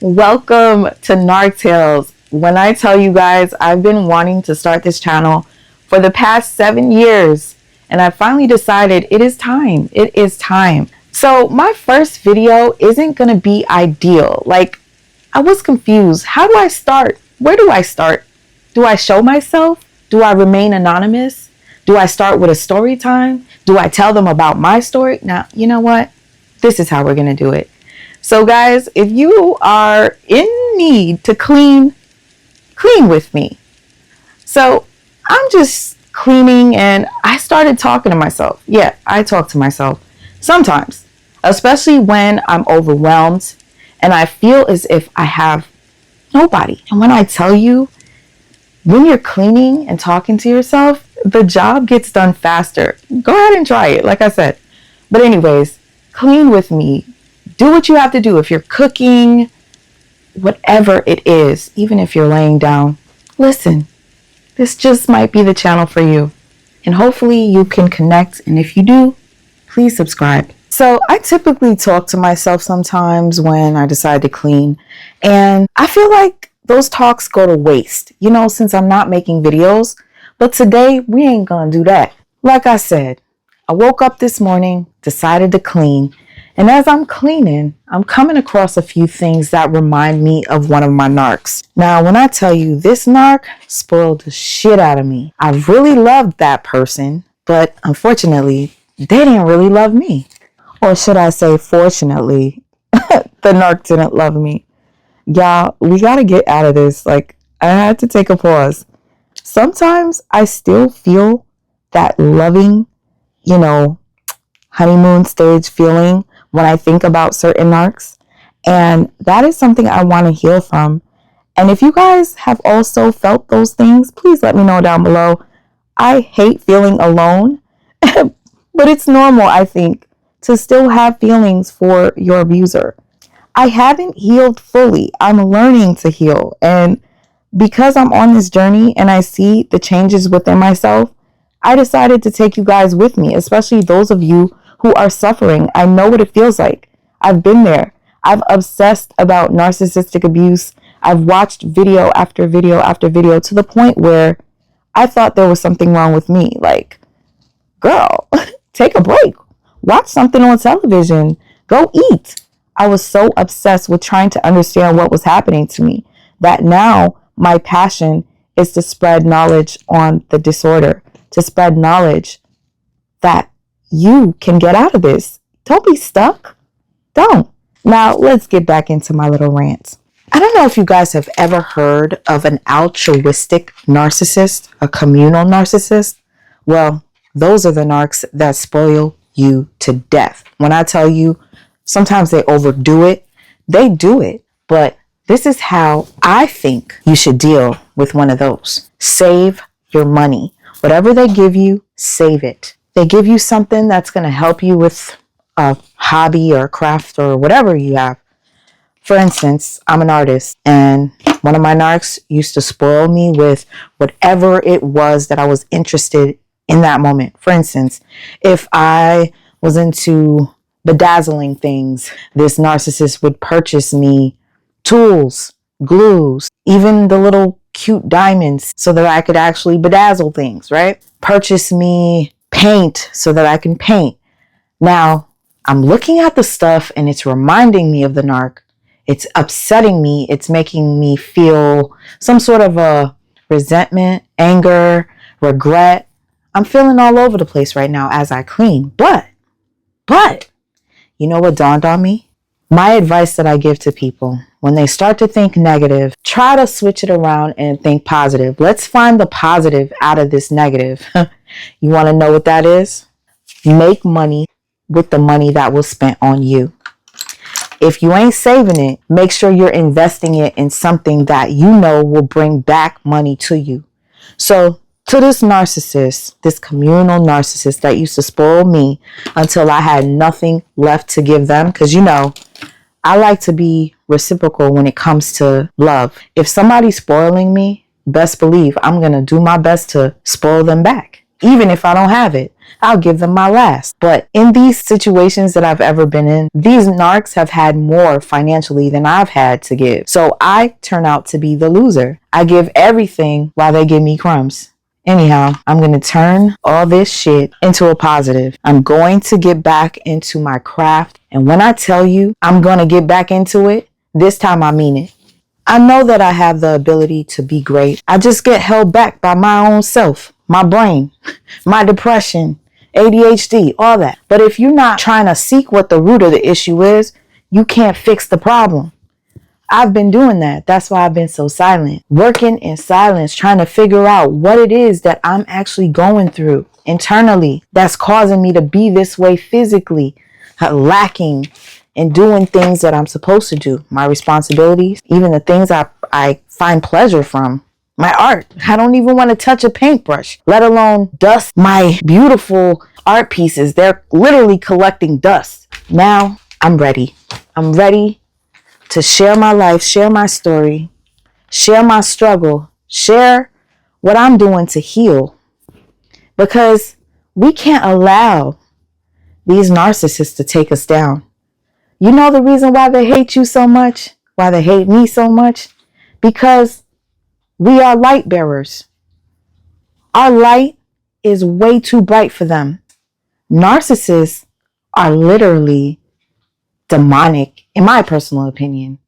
Welcome to Nartales. When I tell you guys, I've been wanting to start this channel for the past 7 years, and I finally decided it is time. It is time. So my first video isn't going to be ideal. I was confused. How do I start? Where do I start? Do I show myself? Do I remain anonymous? Do I start with a story time? Do I tell them about my story? Now, you know what? This is how we're going to do it. So guys, if you are in need to clean with me. So I'm just cleaning and I started talking to myself. Yeah, I talk to myself sometimes, especially when I'm overwhelmed and I feel as if I have nobody. And when I tell you, when you're cleaning and talking to yourself, the job gets done faster. Go ahead and try it, like I said. But anyways, clean with me. Do what you have to do. If you're cooking, whatever it is, even if you're laying down, listen, this just might be the channel for you. And hopefully you can connect. And if you do, please subscribe. So I typically talk to myself sometimes when I decide to clean. And I feel like those talks go to waste, since I'm not making videos. But today we ain't gonna do that. Like I said, I woke up this morning, decided to clean. And as I'm cleaning, I'm coming across a few things that remind me of one of my narcs. Now, when I tell you this narc spoiled the shit out of me, I really loved that person, but unfortunately, they didn't really love me. Or should I say, fortunately, the narc didn't love me. Y'all, we gotta get out of this. I had to take a pause. Sometimes I still feel that loving, honeymoon stage feeling when I think about certain narcs, and that is something I want to heal from. And if you guys have also felt those things, please let me know down below. I hate feeling alone, but it's normal, I think, to still have feelings for your abuser. I haven't healed fully. I'm learning to heal, and because I'm on this journey and I see the changes within myself, I decided to take you guys with me, especially those of you who are suffering. I know what it feels like. I've been there. I've obsessed about narcissistic abuse. I've watched video after video after video to the point where I thought there was something wrong with me. Girl, take a break. Watch something on television. Go eat. I was so obsessed with trying to understand what was happening to me that now my passion is to spread knowledge on the disorder, to spread knowledge that you can get out of this. Don't be stuck. Don't. Now, let's get back into my little rant. I don't know if you guys have ever heard of an altruistic narcissist, a communal narcissist. Well, those are the narcs that spoil you to death. When I tell you, sometimes they overdo it. They do it. But this is how I think you should deal with one of those. Save your money. Whatever they give you, save it. They give you something that's going to help you with a hobby or a craft or whatever you have. For instance, I'm an artist, and one of my narcs used to spoil me with whatever it was that I was interested in that moment. For instance, if I was into bedazzling things, this narcissist would purchase me tools, glues, even the little cute diamonds so that I could actually bedazzle things, right? Purchase me paint so that I can paint. Now, I'm looking at the stuff and it's reminding me of the narc. It's upsetting me. It's making me feel some sort of a resentment, anger, regret. I'm feeling all over the place right now as I clean. But, you know what dawned on me? My advice that I give to people, when they start to think negative, try to switch it around and think positive. Let's find the positive out of this negative. You want to know what that is? Make money with the money that was spent on you. If you ain't saving it, make sure you're investing it in something that you know will bring back money to you. So to this narcissist, this communal narcissist that used to spoil me until I had nothing left to give them, because I like to be reciprocal when it comes to love. If somebody's spoiling me, best believe I'm going to do my best to spoil them back, even if I don't have it. I'll give them my last. But in these situations that I've ever been in, these narcs have had more financially than I've had to give. So I turn out to be the loser. I give everything while they give me crumbs. Anyhow, I'm going to turn all this shit into a positive. I'm going to get back into my craft. And when I tell you I'm going to get back into it, this time I mean it. I know that I have the ability to be great. I just get held back by my own self, my brain, my depression, ADHD, all that. But if you're not trying to seek what the root of the issue is, you can't fix the problem. I've been doing that. That's why I've been so silent. Working in silence, trying to figure out what it is that I'm actually going through internally that's causing me to be this way physically, lacking in doing things that I'm supposed to do. My responsibilities, even the things I find pleasure from. My art. I don't even want to touch a paintbrush, let alone dust my beautiful art pieces. They're literally collecting dust. Now I'm ready. I'm ready to share my life, share my story, share my struggle, share what I'm doing to heal. Because we can't allow these narcissists to take us down. You know the reason why they hate you so much? Why they hate me so much? Because we are light bearers. Our light is way too bright for them. Narcissists are literally demonic, in my personal opinion.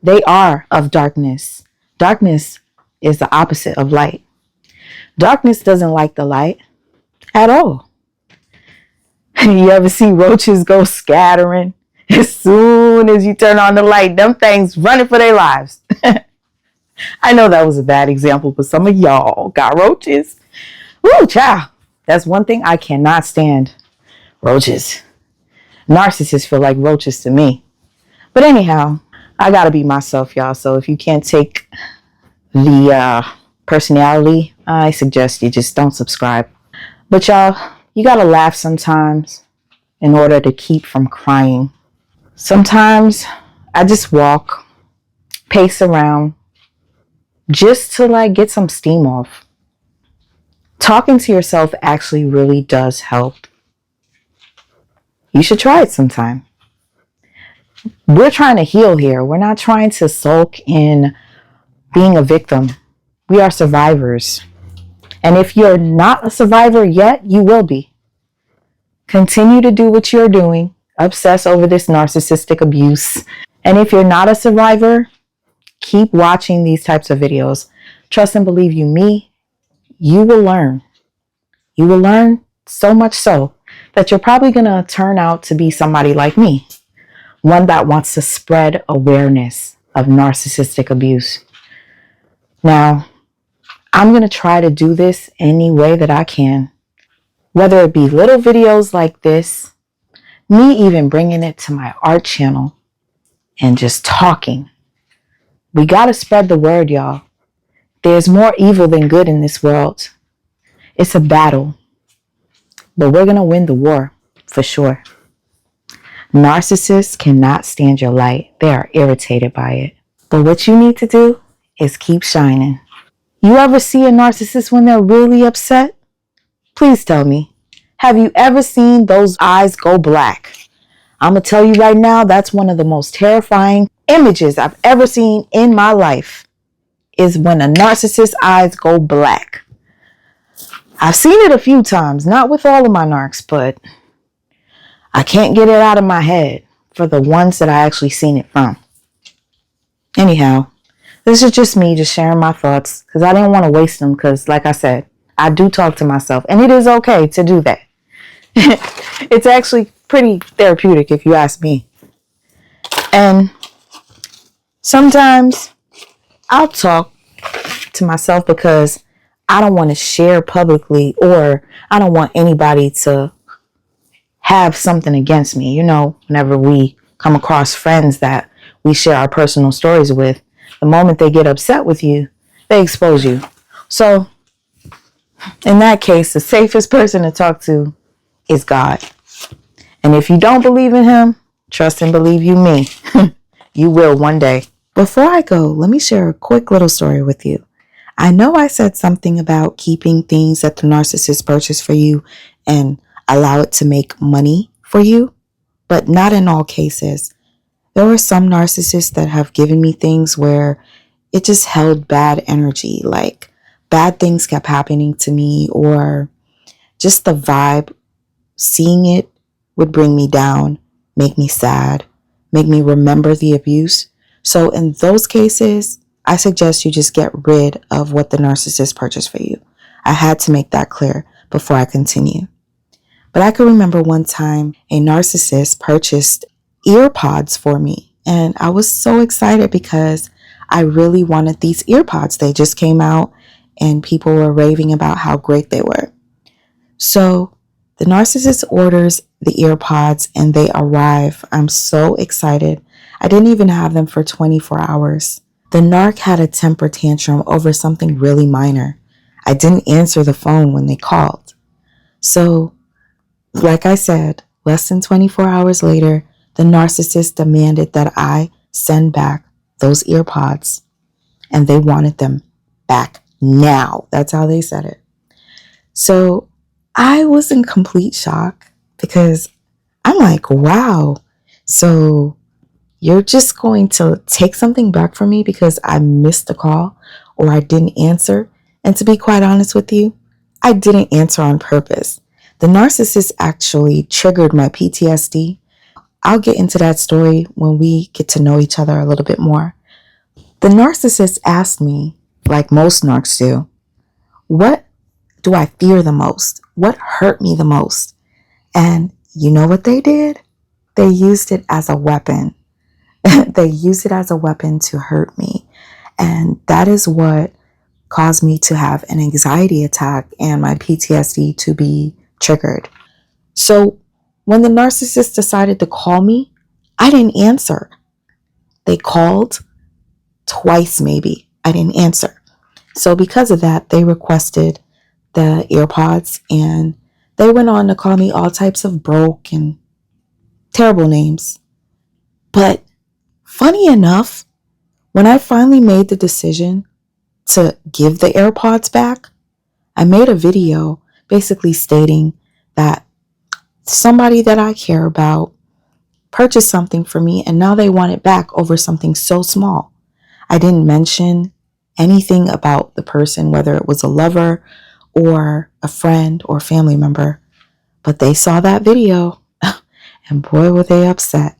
They are of darkness. Darkness is the opposite of light. Darkness doesn't like the light at all. You ever see roaches go scattering? As soon as you turn on the light, them things running for their lives. I know that was a bad example, but some of y'all got roaches. Woo, child. That's one thing I cannot stand. Roaches. Narcissists feel like roaches to me. But anyhow, I gotta be myself, y'all. So if you can't take the personality, I suggest you just don't subscribe. But y'all, you gotta laugh sometimes in order to keep from crying. Sometimes I just walk, pace around, just to get some steam off. Talking to yourself actually really does help. You should try it sometime. We're trying to heal here. We're not trying to sulk in being a victim. We are survivors. And if you're not a survivor yet, you will be. Continue to do what you're doing. Obsess over this narcissistic abuse. And if you're not a survivor, keep watching these types of videos. Trust and believe me, you will learn. You will learn so much so that you're probably going to turn out to be somebody like me. One that wants to spread awareness of narcissistic abuse. Now, I'm going to try to do this any way that I can. Whether it be little videos like this, me even bringing it to my art channel and just talking. We got to spread the word, y'all. There's more evil than good in this world. It's a battle. But we're going to win the war, for sure. Narcissists cannot stand your light. They are irritated by it. But what you need to do is keep shining. You ever see a narcissist when they're really upset? Please tell me. Have you ever seen those eyes go black? I'm going to tell you right now, that's one of the most terrifying images I've ever seen in my life, is when a narcissist's eyes go black. I've seen it a few times, not with all of my narcs, but I can't get it out of my head for the ones that I actually seen it from. Anyhow, this is just me just sharing my thoughts because I didn't want to waste them because, like I said, I do talk to myself and it is okay to do that. It's actually pretty therapeutic if you ask me. And sometimes I'll talk to myself because I don't want to share publicly, or I don't want anybody to have something against me. You know, whenever we come across friends that we share our personal stories with, the moment they get upset with you, they expose you. So in that case, the safest person to talk to is God. And if you don't believe in him, trust and believe me, you will one day. Before I go, let me share a quick little story with you. I know I said something about keeping things that the narcissist purchased for you and allow it to make money for you, but not in all cases. There were some narcissists that have given me things where it just held bad energy, like bad things kept happening to me, or just the vibe, seeing it would bring me down, make me sad, make me remember the abuse. So in those cases, I suggest you just get rid of what the narcissist purchased for you. I had to make that clear before I continue. But I can remember one time a narcissist purchased ear pods for me. And I was so excited because I really wanted these ear pods. They just came out and people were raving about how great they were. So the narcissist orders the ear pods and they arrive. I'm so excited. I didn't even have them for 24 hours. The NARC had a temper tantrum over something really minor. I didn't answer the phone when they called. So, like I said, less than 24 hours later, the narcissist demanded that I send back those ear pods, and they wanted them back now. That's how they said it. So I was in complete shock because I'm like, wow, so you're just going to take something back from me because I missed a call or I didn't answer? And to be quite honest with you, I didn't answer on purpose. The narcissist actually triggered my PTSD. I'll get into that story when we get to know each other a little bit more. The narcissist asked me, like most narcs do, what do I fear the most? What hurt me the most? And you know what they did? They used it as a weapon. They used it as a weapon to hurt me. And that is what caused me to have an anxiety attack and my PTSD to be triggered. So when the narcissist decided to call me, I didn't answer. They called twice maybe. I didn't answer. So because of that, they requested the AirPods and they went on to call me all types of broke and terrible names. But funny enough, when I finally made the decision to give the AirPods back, I made a video basically stating that somebody that I care about purchased something for me and now they want it back over something so small. I didn't mention anything about the person, whether it was a lover or a friend or family member, but they saw that video and boy, were they upset.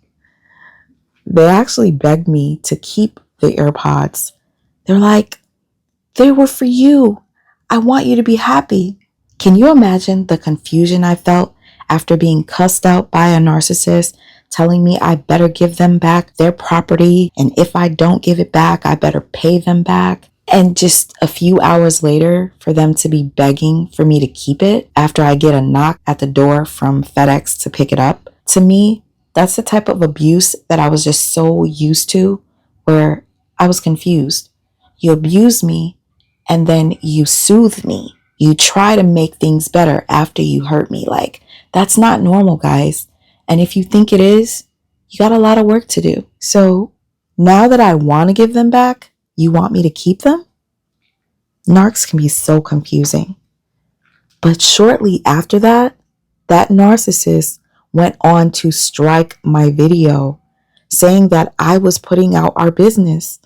They actually begged me to keep the AirPods. They're like, they were for you. I want you to be happy. Can you imagine the confusion I felt after being cussed out by a narcissist, telling me I better give them back their property, and if I don't give it back, I better pay them back? And just a few hours later, for them to be begging for me to keep it after I get a knock at the door from FedEx to pick it up. To me, that's the type of abuse that I was just so used to, where I was confused. You abuse me and then you soothe me. You try to make things better after you hurt me. Like, that's not normal, guys. And if you think it is, you got a lot of work to do. So now that I want to give them back, you want me to keep them? Narcs can be so confusing. But shortly after that, that narcissist went on to strike my video, saying that I was putting out our business.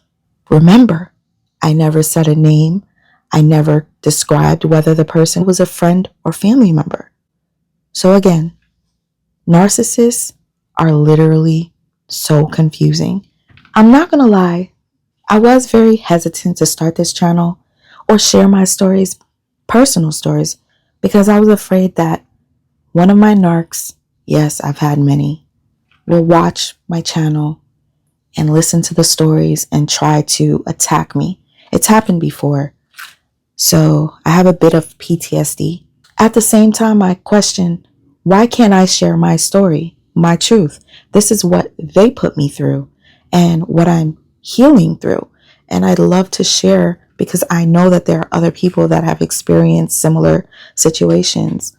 Remember, I never said a name. I never described whether the person was a friend or family member. So again, narcissists are literally so confusing. I'm not gonna lie, I was very hesitant to start this channel or share my stories, personal stories, because I was afraid that one of my narcs, yes, I've had many, will watch my channel and listen to the stories and try to attack me. It's happened before. So I have a bit of PTSD. At the same time, I question, why can't I share my story, my truth? This is what they put me through and what I'm healing through. And I'd love to share because I know that there are other people that have experienced similar situations.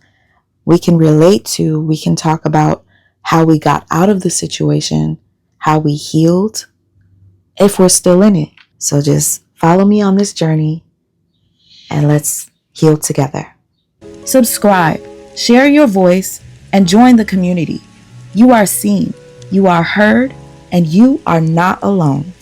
We can relate to, we can talk about how we got out of the situation, how we healed, if we're still in it. So just follow me on this journey and let's heal together. Subscribe Share your voice and join the community. You are seen, you are heard, and you are not alone.